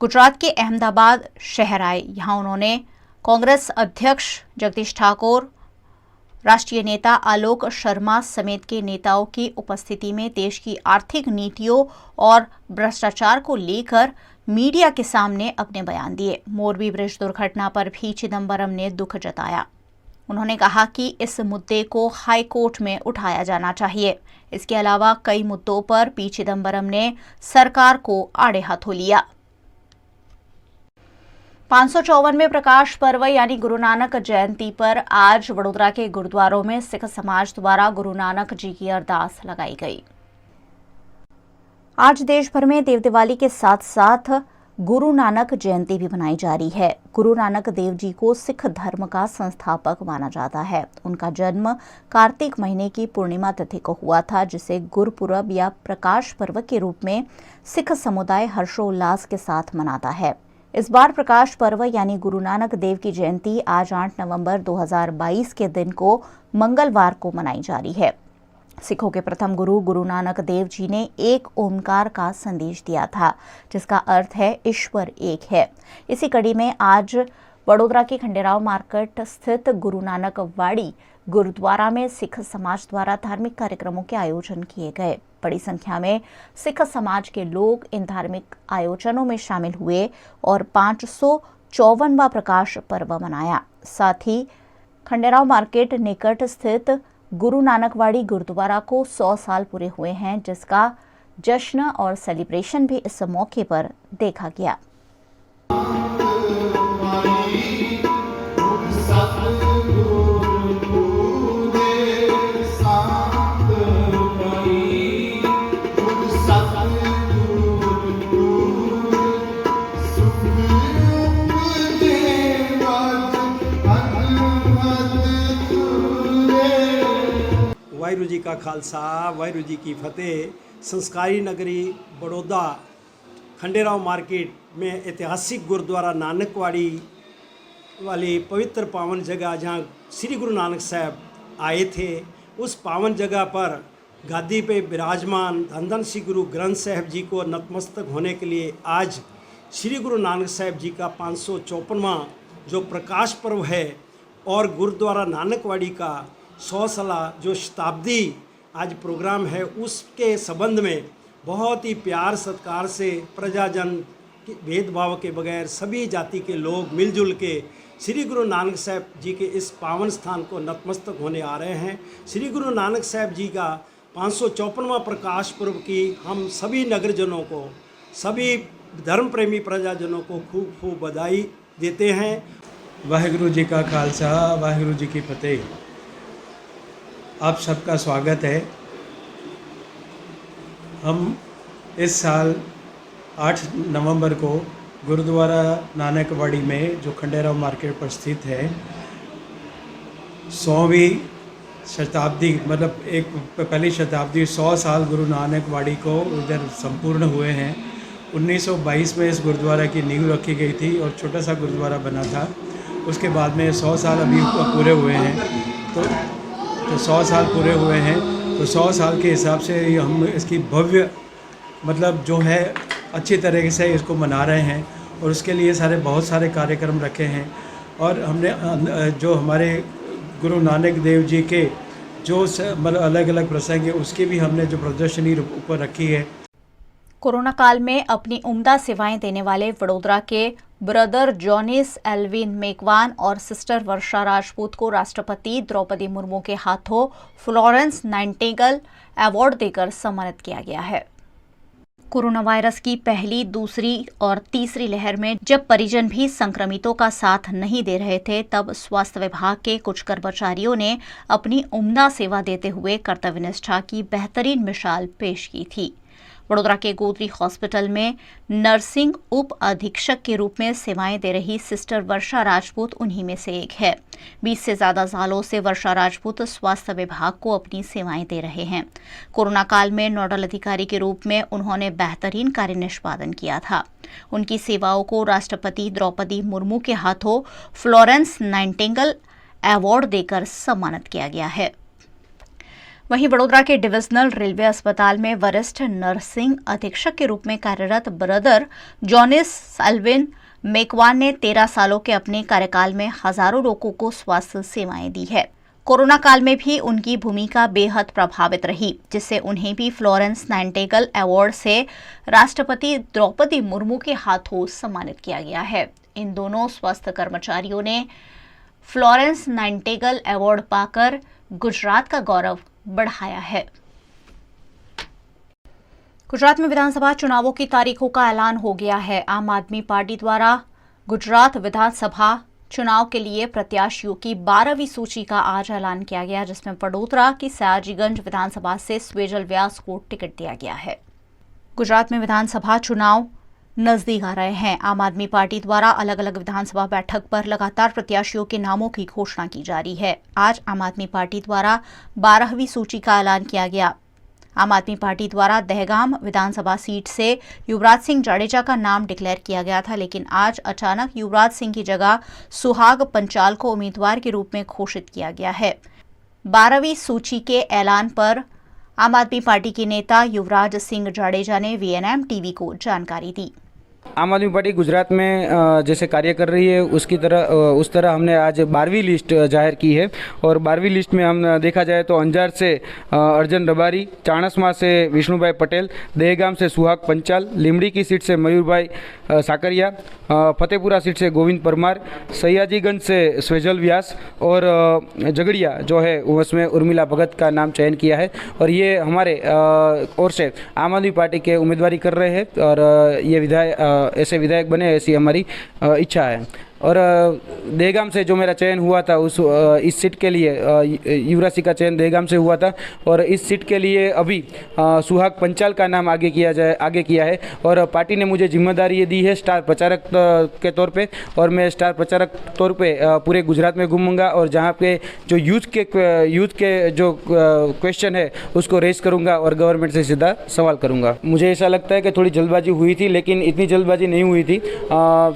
गुजरात के अहमदाबाद शहर आए। यहां उन्होंने कांग्रेस अध्यक्ष जगदीश ठाकुर, राष्ट्रीय नेता आलोक शर्मा समेत के नेताओं की उपस्थिति में देश की आर्थिक नीतियों और भ्रष्टाचार को लेकर मीडिया के सामने अपने बयान दिए। मोरबी ब्रिज दुर्घटना पर भी चिदंबरम ने दुख जताया। उन्होंने कहा कि इस मुद्दे को हाई कोर्ट में उठाया जाना चाहिए। इसके अलावा कई मुद्दों पर पी चिदंबरम ने सरकार को आड़े हाथों लिया। 554वें प्रकाश पर्व यानी गुरु नानक जयंती पर आज वडोदरा के गुरुद्वारों में सिख समाज द्वारा गुरु नानक जी की अरदास लगाई गई। आज देश भर में देव दिवाली के साथ साथ गुरु नानक जयंती भी मनाई जा रही है। गुरु नानक देव जी को सिख धर्म का संस्थापक माना जाता है। उनका जन्म कार्तिक महीने की पूर्णिमा तिथि को हुआ था, जिसे गुरपुरब या प्रकाश पर्व के रूप में सिख समुदाय हर्षोल्लास के साथ मनाता है। इस बार प्रकाश पर्व यानी गुरु नानक देव की जयंती आज 8 नवंबर 2022 के दिन को मंगलवार को मनाई जा रही है। सिखों के प्रथम गुरु गुरु नानक देव जी ने एक ओमकार का संदेश दिया था, जिसका अर्थ है ईश्वर एक है। इसी कड़ी में आज वडोदरा के खंडेराव मार्केट स्थित गुरु नानक वाड़ी गुरुद्वारा में सिख समाज द्वारा धार्मिक कार्यक्रमों के आयोजन किए गए। बड़ी संख्या में सिख समाज के लोग इन धार्मिक आयोजनों में शामिल हुए और 554वां प्रकाश पर्व मनाया। साथ ही खंडेराव मार्केट निकट स्थित गुरु नानकवाड़ी गुरुद्वारा को 100 साल पूरे हुए हैं, जिसका जश्न और सेलिब्रेशन भी इस मौके पर देखा गया। वाहिगुरू जी का खालसा वाहिगुरू जी की फतेह। संस्कारी नगरी बड़ौदा खंडेराव मार्केट में ऐतिहासिक गुरुद्वारा नानकवाड़ी वाली पवित्र पावन जगह जहाँ श्री गुरु नानक साहब आए थे, उस पावन जगह पर गादी पे विराजमान धन धन श्री गुरु ग्रंथ साहब जी को नतमस्तक होने के लिए आज श्री गुरु नानक साहब जी का 554वां जो प्रकाश पर्व है और गुरुद्वारा नानकवाड़ी का 100 साला जो शताब्दी आज प्रोग्राम है, उसके संबंध में बहुत ही प्यार सत्कार से प्रजाजन भेदभाव के बगैर सभी जाति के लोग मिलजुल के श्री गुरु नानक साहब जी के इस पावन स्थान को नतमस्तक होने आ रहे हैं। श्री गुरु नानक साहब जी का 554वां प्रकाश पर्व की हम सभी नगरजनों को, सभी धर्म प्रेमी प्रजाजनों को खूब खूब बधाई देते हैं। वाहिगुरू जी का खालसा वाहिगुरू जी की फतेह। आप सबका स्वागत है। हम इस साल 8 नवंबर को गुरुद्वारा नानकवाड़ी में जो खंडेराव मार्केट पर स्थित है 100वीं शताब्दी मतलब एक पहली शताब्दी 100 साल गुरु नानकवाड़ी को उधर संपूर्ण हुए हैं। 1922 में इस गुरुद्वारा की नींव रखी गई थी और छोटा सा गुरुद्वारा बना था। उसके बाद में 100 साल अभी पूरे हुए हैं, तो 100 साल पूरे हुए हैं, तो 100 साल के हिसाब से हम इसकी भव्य मतलब जो है अच्छी तरीके से इसको मना रहे हैं और उसके लिए बहुत सारे कार्यक्रम रखे हैं। और हमने जो हमारे गुरु नानक देव जी के जो मतलब अलग अलग प्रसंग है उसकी भी हमने जो प्रदर्शनी ऊपर रखी है। कोरोना काल में अपनी उम्दा सेवाएं देने वाले वडोदरा के ब्रदर जॉनिस एल्विन मेकवान और सिस्टर वर्षा राजपूत को राष्ट्रपति द्रौपदी मुर्मू के हाथों फ्लोरेंस नाइटिंगेल अवार्ड देकर सम्मानित किया गया है। कोरोना वायरस की पहली, दूसरी और तीसरी लहर में जब परिजन भी संक्रमितों का साथ नहीं दे रहे थे, तब स्वास्थ्य विभाग के कुछ कर्मचारियों ने अपनी उम्दा सेवा देते हुए कर्तव्यनिष्ठा की बेहतरीन मिसाल पेश की थी। वडोदरा के गोत्री हॉस्पिटल में नर्सिंग उप अधीक्षक के रूप में सेवाएं दे रही सिस्टर वर्षा राजपूत उन्हीं में से एक है। 20 से ज्यादा सालों से वर्षा राजपूत स्वास्थ्य विभाग को अपनी सेवाएं दे रहे हैं। कोरोना काल में नोडल अधिकारी के रूप में उन्होंने बेहतरीन कार्य निष्पादन किया था। उनकी सेवाओं को राष्ट्रपति द्रौपदी मुर्मू के हाथों फ्लोरेंस नाइटिंगेल अवार्ड देकर सम्मानित किया गया है। वहीं वडोदरा के डिविजनल रेलवे अस्पताल में वरिष्ठ नर्सिंग अधीक्षक के रूप में कार्यरत ब्रदर जॉनिस एल्विन मेकवान ने 13 सालों के अपने कार्यकाल में हजारों लोगों को स्वास्थ्य सेवाएं दी है। कोरोना काल में भी उनकी भूमिका बेहद प्रभावित रही, जिससे उन्हें भी फ्लोरेंस नाइटिंगेल अवार्ड से राष्ट्रपति द्रौपदी मुर्मू के हाथों सम्मानित किया गया है। इन दोनों स्वास्थ्य कर्मचारियों ने फ्लोरेंस नाइटिंगेल अवार्ड पाकर गुजरात का गौरव बढ़ाया है। गुजरात में विधानसभा चुनावों की तारीखों का ऐलान हो गया है। आम आदमी पार्टी द्वारा गुजरात विधानसभा चुनाव के लिए प्रत्याशियों की 12वीं सूची का आज ऐलान किया गया, जिसमें वडोदरा की सयाजीगंज विधानसभा से स्वेजल व्यास को टिकट दिया गया है। गुजरात में विधानसभा चुनाव नजदीक आ रहे हैं। आम आदमी पार्टी द्वारा अलग अलग विधानसभा बैठक पर लगातार प्रत्याशियों के नामों की घोषणा की जा रही है। आज आम आदमी पार्टी द्वारा 12वीं सूची का ऐलान किया गया। आम आदमी पार्टी द्वारा दहगाम विधानसभा सीट से युवराज सिंह जाडेजा का नाम डिक्लेयर किया गया था, लेकिन आज अचानक युवराज सिंह की जगह सुहाग पंचाल को उम्मीदवार के रूप में घोषित किया गया है। 12वीं सूची के ऐलान पर आम आदमी पार्टी के नेता युवराज सिंह जाडेजा ने VNM टीवी को जानकारी दी। आम आदमी पार्टी गुजरात में जैसे कार्य कर रही है उस तरह हमने आज 12वीं लिस्ट जाहिर की है और 12वीं लिस्ट में हम देखा जाए तो अंजार से अर्जन रबारी, चाणस्मा से विष्णुभाई पटेल, दहेगाम से सुहाग पंचाल, लीमड़ी की सीट से मयूरभाई साकरिया, फतेहपुरा सीट से गोविंद परमार, सयाजीगंज से स्वेजल व्यास और झगड़िया जो है उसमें उर्मिला भगत का नाम चयन किया है और ये हमारे ओर से आम आदमी पार्टी के उम्मीदवारी कर रहे हैं और ये ऐसे विधायक बने ऐसी हमारी इच्छा है। और दहेगाम से जो मेरा चयन हुआ था इस सीट के लिए युवराज सिंह का चयन दहेगाम से हुआ था और इस सीट के लिए अभी सुहाग पंचाल का नाम आगे किया है और पार्टी ने मुझे जिम्मेदारी ये दी है स्टार प्रचारक के तौर पे और मैं स्टार प्रचारक तौर पे पूरे गुजरात में घूमूंगा और जहाँ पे जो यूथ के जो क्वेश्चन है उसको रेस करूँगा और गवर्नमेंट से सीधा सवाल करूँगा। मुझे ऐसा लगता है कि थोड़ी जल्दबाजी हुई थी, लेकिन इतनी जल्दबाजी नहीं हुई थी।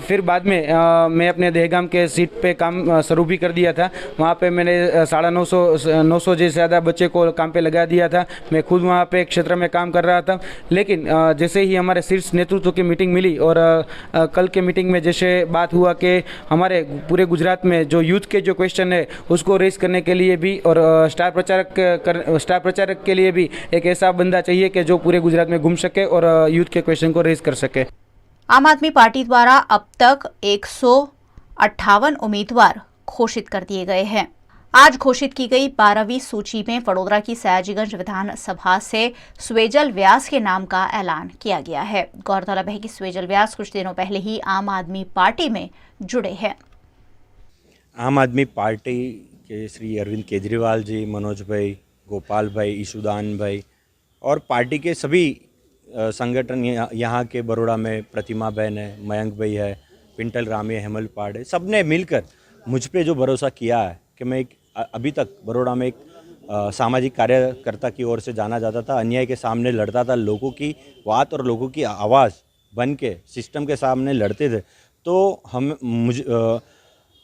फिर बाद में मैं अपने दहेगाम के सीट पे काम शुरू भी कर दिया था। वहाँ पे मैंने 950 से ज़्यादा बच्चे को काम पे लगा दिया था। मैं खुद वहाँ पे क्षेत्र में काम कर रहा था, लेकिन जैसे ही हमारे शीर्ष नेतृत्व की मीटिंग मिली और कल के मीटिंग में जैसे बात हुआ कि हमारे पूरे गुजरात में जो यूथ के जो क्वेश्चन है उसको रेस करने के लिए भी और स्टार प्रचारक के लिए भी एक ऐसा बंदा चाहिए कि जो पूरे गुजरात में घूम सके और यूथ के क्वेश्चन को रेस कर सके। आम आदमी पार्टी द्वारा अब तक 158 उम्मीदवार घोषित कर दिए गए हैं। आज घोषित की गई 12वीं सूची में वडोदरा की सयाजीगंज विधानसभा से स्वेजल व्यास के नाम का ऐलान किया गया है। गौरतलब है कि स्वेजल व्यास कुछ दिनों पहले ही आम आदमी पार्टी में जुड़े हैं। आम आदमी पार्टी के श्री अरविंद केजरीवाल जी, मनोज भाई, गोपाल भाई, ईशुदान भाई और पार्टी के सभी संगठन यहाँ के बड़ोड़ा में प्रतिमा बहन है, मयंक भाई है, पिंटल रामी है, हेमल पाड़ है, सब ने मिलकर मुझ पे जो भरोसा किया है कि मैं अभी तक बड़ोड़ा में एक सामाजिक कार्यकर्ता की ओर से जाना जाता था, अन्याय के सामने लड़ता था, लोगों की बात और लोगों की आवाज़ बन के सिस्टम के सामने लड़ते थे। तो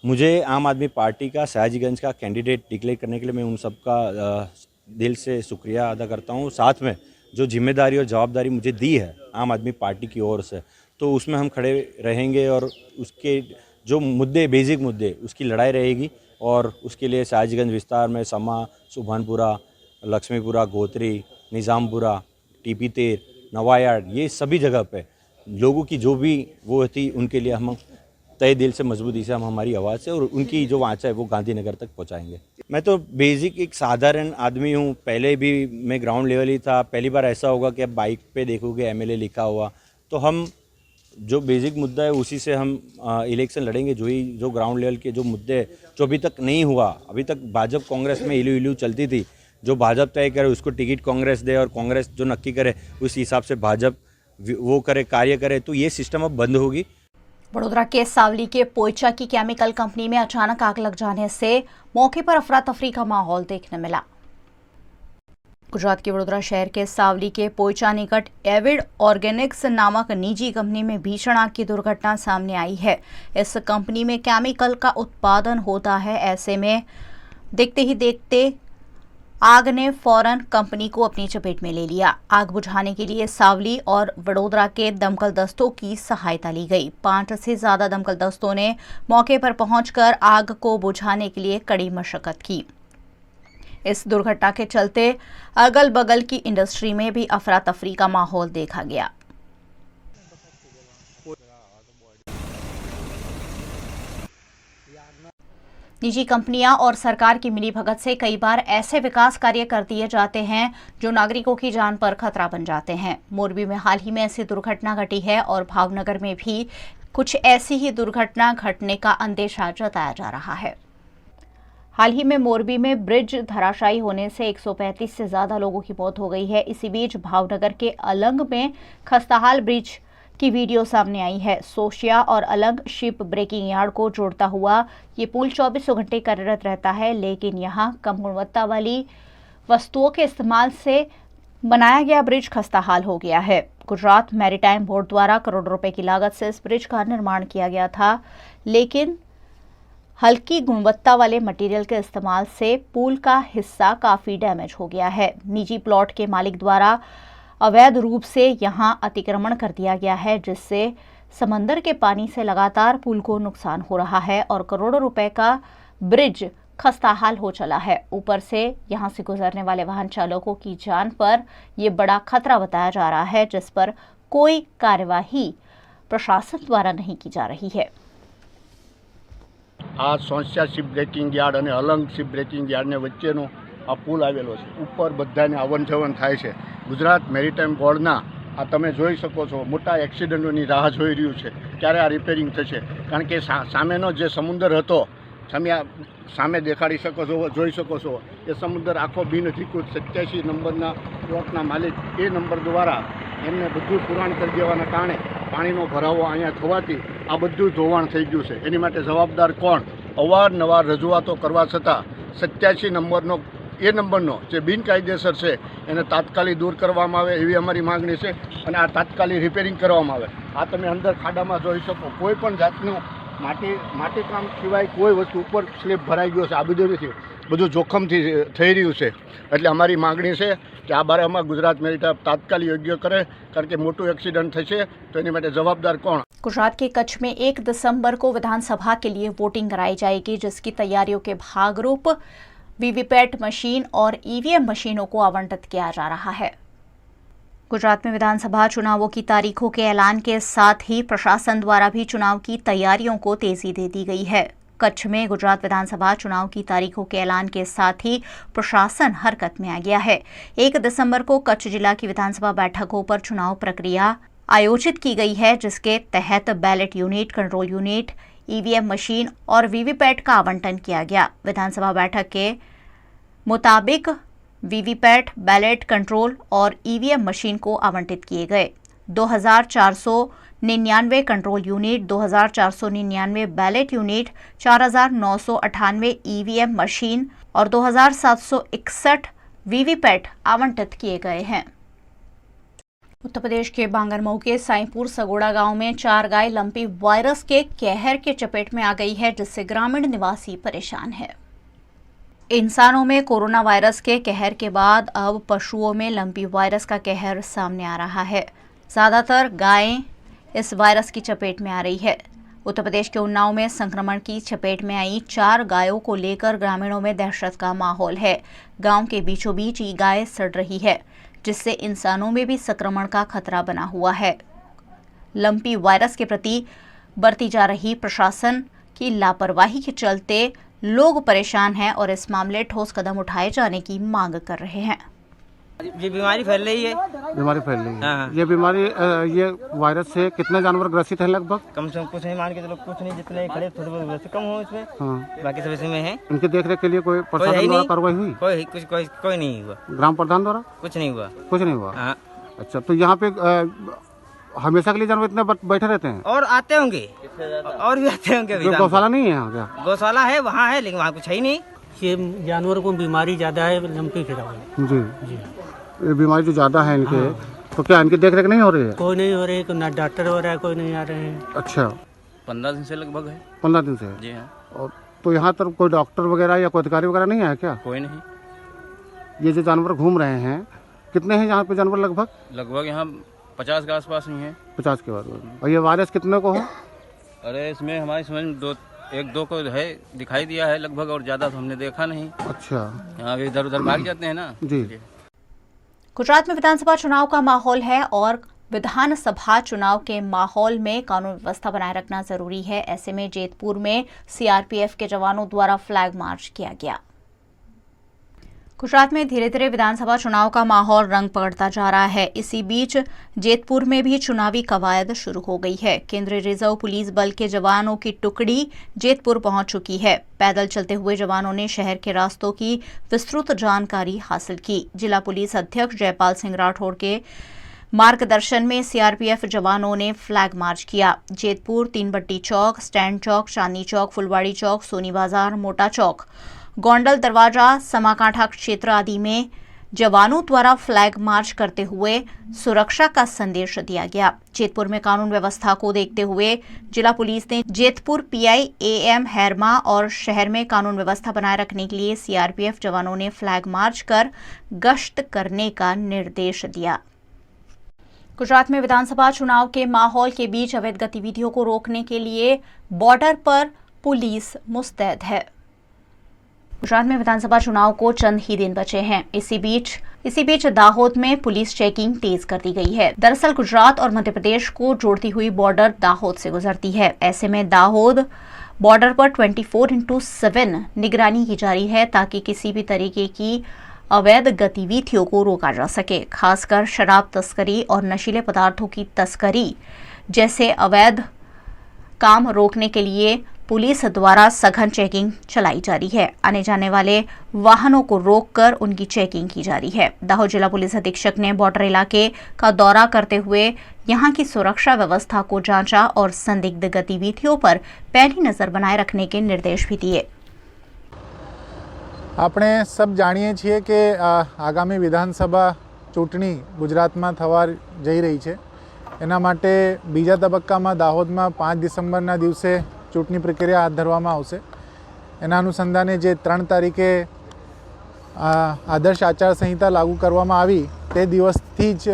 मुझे आम आदमी पार्टी का सयाजीगंज का कैंडिडेट डिक्लेयर करने के लिए मैं उन सबका दिल से शुक्रिया अदा करता हूँ। साथ में जो जिम्मेदारी और जवाबदारी मुझे दी है आम आदमी पार्टी की ओर से, तो उसमें हम खड़े रहेंगे और उसके जो मुद्दे, बेसिक मुद्दे, उसकी लड़ाई रहेगी और उसके लिए सयाजीगंज विस्तार में समा, सुभानपुरा, लक्ष्मीपुरा, गोत्री, निज़ामपुरा, टीपी तेर, नवायार्ड, ये सभी जगह पे लोगों की जो भी वो थी उनके लिए हम तय दिल से मजबूती से हम हमारी आवाज़ से और उनकी जो वाचा है वो गांधीनगर तक पहुंचाएंगे। मैं तो बेसिक एक साधारण आदमी हूं, पहले भी मैं ग्राउंड लेवल ही था। पहली बार ऐसा होगा कि अब बाइक पे देखोगे एमएलए लिखा हुआ, तो हम जो बेसिक मुद्दा है उसी से हम इलेक्शन लड़ेंगे। जो ग्राउंड लेवल के जो मुद्दे जो अभी तक नहीं हुआ, अभी तक भाजपा कांग्रेस में इलू चलती थी, जो भाजपा तय करे उसको टिकट कांग्रेस दे और कांग्रेस जो नक्की करे उस हिसाब से भाजपा वो करे, कार्य करे, तो ये सिस्टम अब बंद होगी। वडोदरा के सावली के पोइचा की केमिकल कंपनी में अचानक आग लग जाने से मौके पर अफरा तफरी का माहौल देखने मिला। गुजरात के वडोदरा शहर के सावली के पोइचा निकट एविड ऑर्गेनिक्स नामक निजी कंपनी में भीषण आग की दुर्घटना सामने आई है। इस कंपनी में केमिकल का उत्पादन होता है। ऐसे में देखते ही देखते आग ने फौरन कंपनी को अपनी चपेट में ले लिया। आग बुझाने के लिए सावली और वडोदरा के दमकल दस्तों की सहायता ली गई। 5 से ज्यादा दमकल दस्तों ने मौके पर पहुंचकर आग को बुझाने के लिए कड़ी मशक्कत की। इस दुर्घटना के चलते अगल बगल की इंडस्ट्री में भी अफरा तफरी का माहौल देखा गया। निजी कंपनियां और सरकार की मिलीभगत से कई बार ऐसे विकास कार्य कर दिए जाते हैं जो नागरिकों की जान पर खतरा बन जाते हैं। मोरबी में हाल ही में ऐसी दुर्घटना घटी है और भावनगर में भी कुछ ऐसी ही दुर्घटना घटने का अंदेशा जताया जा रहा है। हाल ही में मोरबी में ब्रिज धराशायी होने से 135 से ज्यादा लोगों की मौत हो गई है। इसी बीच भावनगर के अलंग में खस्ताहाल ब्रिज की वीडियो सामने आई है। सोशिया और अलंग शिप ब्रेकिंग यार्ड को जोड़ता हुआ ये पुल 24 घंटे कार्यरत रहता है, लेकिन यहाँ कम गुणवत्ता वाली वस्तुओं के इस्तेमाल से बनाया गया ब्रिज खस्ताहाल हो गया है। गुजरात मैरीटाइम बोर्ड द्वारा करोड़ों रुपए की लागत से इस ब्रिज का निर्माण किया गया था, लेकिन हल्की गुणवत्ता वाले मटेरियल के इस्तेमाल से पुल का हिस्सा काफी डैमेज हो गया है। निजी प्लॉट के मालिक द्वारा अवैध रूप से यहां अतिक्रमण कर दिया गया है, जिससे समंदर के पानी से लगातार पुल को नुकसान हो रहा है और करोड़ों रुपए का ब्रिज खस्ताहाल हो चला है। ऊपर से यहां से गुजरने वाले वाहन चालकों की जान पर यह बड़ा खतरा बताया जा रहा है, जिस पर कोई कार्यवाही प्रशासन द्वारा नहीं की जा रही है। आ सोशिया शिप ब्रेकिंग यार्ड और अलंग शिप ब्रेकिंग यार्ड ने वच्चेनो आ पुल आवेलो छे। ऊपर बधाने आवन जवन थाय छे। गुजरात मेरीटाइम बोर्डना आ तमे जोई शको छो मोटा एक्सिडेंटोनी राह जोई रह्युं छे। ક્યારે આ રિપેરિંગ થશે, કારણ કે સામેનો જે સમુદ્ર હતો, સામે દેખાડી શકો છો, જોઈ શકો છો, એ સમુદ્ર આખો બિનઅધિકૃત 87 નંબરના પ્લોટના માલિક એ નંબર દ્વારા એમને બધું પુરાણ કરી દેવાના કારણે પાણીનો ભરાવો અહીંયા થવાથી આ બધું ધોવાણ થઈ ગયું છે. એની માટે જવાબદાર કોણ? અવારનવાર રજૂઆતો કરવા છતાં 87 નંબરનો એ નંબરનો જે બિનકાયદેસર છે એને તાત્કાલિક દૂર કરવામાં આવે એવી અમારી માગણી છે, અને આ તાત્કાલિક રિપેરિંગ કરવામાં આવે. આ તમે અંદર ખાડામાં જોઈ શકો, કોઈ પણ જાતનું માટીકામ સિવાય કોઈ વસ્તુ ઉપર સ્લેબ ભરાઈ ગયો છે. આ બધું જોખમથી થઈ રહ્યું છે. એટલે અમારી માગણી છે કે આ બારામાં ગુજરાત મેરીટાઈમ તાત્કાલિક યોગ્ય કરે, કારણ કે મોટું एक्सीडेंट થશે तो એની માટે જવાબદાર કોણ? गुजरात के कच्छ में 1 दिसंबर को विधानसभा के लिए वोटिंग कराई जाएगी, जिसकी तैयारियों के भागरूप वीवीपैट मशीन और ईवीएम मशीनों को आवंटित किया जा रहा है. गुजरात में विधानसभा चुनावों की तारीखों के ऐलान के साथ ही प्रशासन द्वारा भी चुनाव की तैयारियों को तेजी दे दी गई है. कच्छ में गुजरात विधानसभा चुनाव की तारीखों के ऐलान के साथ ही प्रशासन हरकत में आ गया है. 1 दिसंबर को कच्छ जिला की विधानसभा बैठकों पर चुनाव प्रक्रिया आयोजित की गई है, जिसके तहत ballot unit, control unit, EVM machine और वीवीपैट का आवंटन किया गया. विधानसभा बैठक के मुताबिक वीवीपैट, बैलेट, कंट्रोल और ईवीएम मशीन को आवंटित किए गए. 2499 control unit, 2499 ballot unit, 4998 EVM machine और 2761 वीवीपैट आवंटित किए गए हैं. उत्तर प्रदेश के बांगरमऊ के साईंपुर सगोड़ा गांव में 4 गाय लंपी वायरस के कहर के चपेट में आ गई है, जिससे ग्रामीण निवासी परेशान है. इंसानों में कोरोना वायरस के कहर के बाद अब पशुओं में लंपी वायरस का कहर सामने आ रहा है. ज़्यादातर गायें इस वायरस की चपेट में आ रही है. उत्तर प्रदेश के उन्नाव में संक्रमण की चपेट में आई 4 गायों को लेकर ग्रामीणों में दहशत का माहौल है. गांव के बीचों बीच ये गाय सड़ रही है, जिससे इंसानों में भी संक्रमण का खतरा बना हुआ है. लंपी वायरस के प्रति बरती जा रही प्रशासन की लापरवाही के चलते लोग परेशान हैं और इस मामले ठोस कदम उठाए जाने की मांग कर रहे हैं. ये बीमारी फैल रही है. बीमारी फैल रही है. ये बीमारी, ये वायरस से कितने जानवर ग्रसित हैं लगभग? कम से कम कुछ नहीं, मान के चलो कुछ नहीं, जितने खड़े थोड़े बहुत वैसे कम हो इसमें. बाकी सब इसी में है. इनकी देखरेख के लिए कोई प्रशासन द्वारा कार्रवाई हुई? कोई नहीं हुआ. ग्राम प्रधान द्वारा कुछ नहीं हुआ. कुछ नहीं हुआ. अच्छा, तो यहाँ पे हमेशा के लिए जानवर इतने बैठे रहते हैं? और आते होंगे, और भी आते होंगे. गौशाला नहीं है यहाँ क्या? गौशाला है, वहाँ है, लेकिन वहाँ कुछ है ही नहीं. ये जानवरों को बीमारी ज्यादा है, लंपी फिरा जी. ये बीमारी जो ज्यादा है इनके, तो क्या इनकी देख रेख नहीं हो रही है? कोई नहीं हो रही है, ना डॉक्टर हो रहा है, कोई नहीं आ रहे हैं. अच्छा, 15 दिन से लगभग है. 15 दिन से? जी हाँ. और तो यहाँ तर कोई डॉक्टर वगैरह या कोई अधिकारी वगैरह नहीं है क्या? कोई नहीं. ये जो जानवर घूम रहे हैं, कितने हैं यहाँ पे जानवर? लगभग यहाँ 50 के आसपास ही है. 50 के बाद. और ये वायरस कितने को है? अरे इसमें हमारी समझ में 1-2 को है, दिखाई दिया है लगभग, और ज्यादा तो हमने देखा नहीं. अच्छा, यहाँ इधर उधर भाग जाते हैं ना. जी. गुजरात में विधानसभा चुनाव का माहौल है और विधानसभा चुनाव के माहौल में कानून व्यवस्था बनाए रखना जरूरी है. ऐसे में जेतपुर में सीआरपीएफ के जवानों द्वारा फ्लैग मार्च किया गया. गुजरात में धीरे धीरे विधानसभा चुनाव का माहौल रंग पकड़ता जा रहा है. इसी बीच जेतपुर में भी चुनावी कवायद शुरू हो गई है. केंद्रीय रिजर्व पुलिस बल के जवानों की टुकड़ी जेतपुर पहुंच चुकी है. पैदल चलते हुए जवानों ने शहर के रास्तों की विस्तृत जानकारी हासिल की. जिला पुलिस अध्यक्ष जयपाल सिंह राठौड़ के मार्गदर्शन में सीआरपीएफ जवानों ने फ्लैग मार्च किया. जेतपुर, तीनबट्टी चौक, स्टैंड चौक, चांदनी चौक, फुलवाड़ी चौक, सोनी बाजार, मोटा चौक, गोंडल दरवाजा, समाकांठा क्षेत्र आदि में जवानों द्वारा फ्लैग मार्च करते हुए सुरक्षा का संदेश दिया गया. जेतपुर में कानून व्यवस्था को देखते हुए जिला पुलिस ने जेतपुर पीआई एएम हैरमा और शहर में कानून व्यवस्था बनाए रखने के लिए सीआरपीएफ जवानों ने फ्लैग मार्च कर गश्त करने का निर्देश दिया. गुजरात में विधानसभा चुनाव के माहौल के बीच अवैध गतिविधियों को रोकने के लिए बॉर्डर पर पुलिस मुस्तैद है. गुजरात में विधानसभा चुनाव को चंद ही दिन बचे हैं. इसी बीच दाहोद में पुलिस चेकिंग तेज कर दी गई है. दरअसल गुजरात और मध्य प्रदेश को जोड़ती हुई बॉर्डर दाहोद से गुजरती है. ऐसे में दाहोद बॉर्डर पर 24/7 निगरानी की जा रही है, ताकि किसी भी तरीके की अवैध गतिविधियों को रोका जा सके. खासकर शराब तस्करी और नशीले पदार्थों की तस्करी जैसे अवैध काम रोकने के लिए पुलिस द्वारा सघन चेकिंग चलाई जा रही है। आने जाने वाले वाहनों को रोककर उनकी चेकिंग की जा रही है। दाहोद जिला पुलिस अधीक्षक ने बॉर्डर इलाके का दौरा करते हुए यहां की सुरक्षा व्यवस्था को जांचा और संदिग्ध गतिविधियों पर पैनी नजर बनाए रखने के निर्देश भी दिए। આપણે सब જાણીએ છીએ કે આગામી વિધાનસભા ચૂંટણી ગુજરાતમાં થવા જઈ રહી છે। એના માટે બીજા તબક્કામાં દાહોદમાં 5 ડિસેમ્બરના દિવસે ચૂંટણી પ્રક્રિયા હાથ ધરવામાં આવશે। એના અનુસંધાને જે 3 તારીખે આદર્શ આચારસંહિતા લાગુ કરવામાં આવી તે દિવસથી જ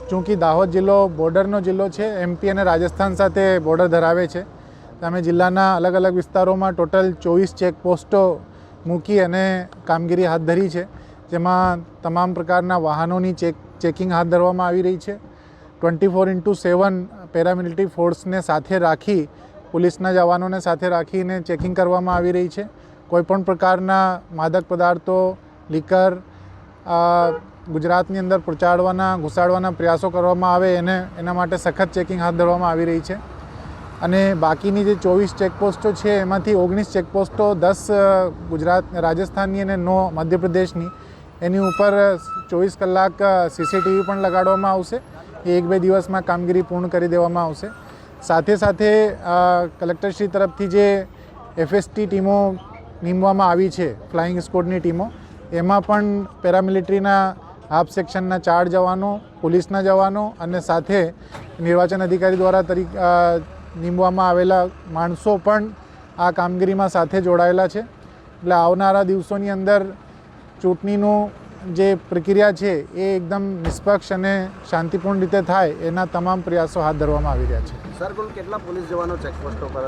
ચૂંકી દાહોદ જિલ્લો બોર્ડરનો જિલ્લો છે, એમપી અને રાજસ્થાન સાથે બોર્ડર ધરાવે છે। અમે જિલ્લાના અલગ અલગ વિસ્તારોમાં ટોટલ 24 ચેકપોસ્ટો મૂકી અને કામગીરી હાથ ધરી છે, જેમાં તમામ પ્રકારના વાહનોની ચેકિંગ હાથ ધરવામાં આવી રહી છે। 24/7 પેરામિલિટરી ફોર્સને સાથે રાખી પોલીસના જવાનોને સાથે રાખીને ચેકિંગ કરવામાં આવી રહી છે। કોઈપણ પ્રકારના માદક પદાર્થો, લીકર ગુજરાતની અંદર પહોંચાડવાના ઘુસાડવાના પ્રયાસો કરવામાં આવે એના માટે સખત ચેકિંગ હાથ ધરવામાં આવી રહી છે। અને બાકીની જે 24 ચેકપોસ્ટો છે એમાંથી 19 ચેકપોસ્ટો 10 ગુજરાત રાજસ્થાનની અને 9 મધ્યપ્રદેશની એની ઉપર 24 કલાક સીસીટીવી પણ લગાડવામાં આવશે। એ 1-2 દિવસમાં કામગીરી પૂર્ણ કરી દેવામાં આવશે। સાથે સાથે કલેક્ટરશ્રી તરફથી જે એફએસટી ટીમો નીમવામાં આવી છે, ફ્લાઇંગ સ્કોડની ટીમો, એમાં પણ પેરામિલિટરીના હાફ સેક્શનના 4 જવાનો, પોલીસના જવાનો અને સાથે નિર્વાચન અધિકારી દ્વારા નીમવામાં આવેલા માણસો પણ આ કામગીરીમાં સાથે જોડાયેલા છે। એટલે આવનારા દિવસોની અંદર ચૂંટણીનું જે પ્રક્રિયા છે એ એકદમ નિષ્પક્ષ અને શાંતિપૂર્ણ રીતે થાય એના તમામ પ્રયાસો હાથ ધરવામાં આવી રહ્યા છે। સર, કુલ કેટલા પોલીસ જવાનો ચેકપોસ્ટો પર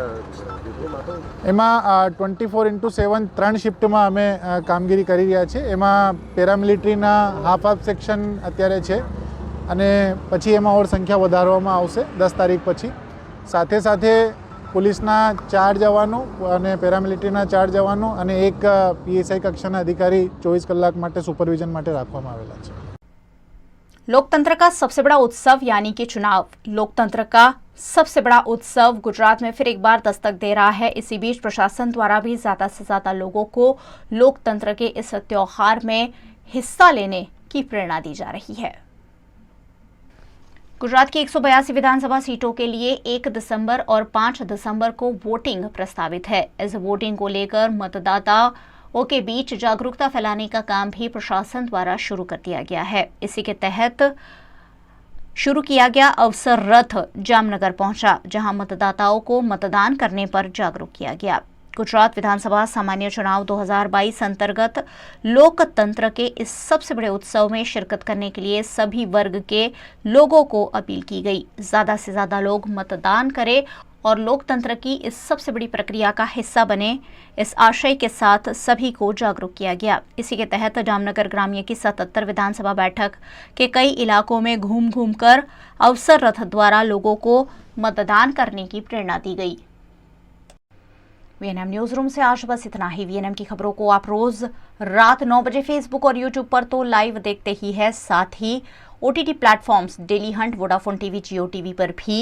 એમાં 24/7 3 શિફ્ટમાં અમે કામગીરી કરી રહ્યા છે। એમાં પેરામિલિટરીના હાફ સેક્શન અત્યારે છે અને પછી એમાં ઓર સંખ્યા વધારવામાં આવશે 10 તારીખ પછી। સાથે સાથે પોલીસના 4 જવાનો અને પેરામિલિટરીના 4 જવાનો અને એક પીએસઆઈ કક્ષાના अधिकारी 24 કલાક માટે સુપરવિઝન માટે રાખવામાં આવેલા છે। लोकतंत्र का सबसे बड़ा उत्सव यानी कि चुनाव। लोकतंत्र का सबसे बड़ा उत्सव गुजरात में फिर एक बार दस्तक दे रहा है। इसी बीच प्रशासन द्वारा भी ज्यादा से ज्यादा लोगों को लोकतंत्र के इस त्योहार में हिस्सा लेने की प्रेरणा दी जा रही है। गुजरात की 182 विधानसभा सीटों के लिए 1 दिसंबर और 5 दिसंबर को वोटिंग प्रस्तावित है। इस वोटिंग को लेकर मतदाताओं के बीच जागरूकता फैलाने का काम भी प्रशासन द्वारा शुरू कर दिया गया है। इसी के तहत शुरू किया गया अवसर रथ जामनगर पहुंचा, जहां मतदाताओं को मतदान करने पर जागरूक किया गया। गुजरात विधानसभा सामान्य चुनाव 2022 अंतर्गत लोकतंत्र के इस सबसे बड़े उत्सव में शिरकत करने के लिए सभी वर्ग के लोगों को अपील की गई। ज्यादा से ज्यादा लोग मतदान करें और लोकतंत्र की इस सबसे बड़ी प्रक्रिया का हिस्सा बने, इस आशय के साथ सभी को जागरूक किया गया। इसी के तहत जामनगर ग्राम्य की 77 विधानसभा बैठक के कई इलाकों में घूम घूम कर अवसर रथ द्वारा लोगों को मतदान करने की प्रेरणा दी गई। वीएनएम न्यूज रूम से आज बस इतना ही। वीएनएम की खबरों को आप रोज रात 9 बजे फेसबुक और यूट्यूब पर तो लाइव देखते ही है, साथ ही OTT platforms Dailyhunt, Vodafone TV, Jio TV पर भी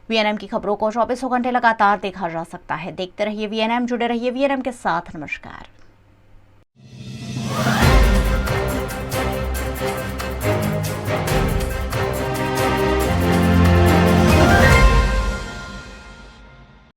वीएनएम की खबरों को 24 घंटे लगातार देखा जा सकता है। देखते रहिए वीएनएम, जुड़े रहिए वीएनएम के साथ। नमस्कार।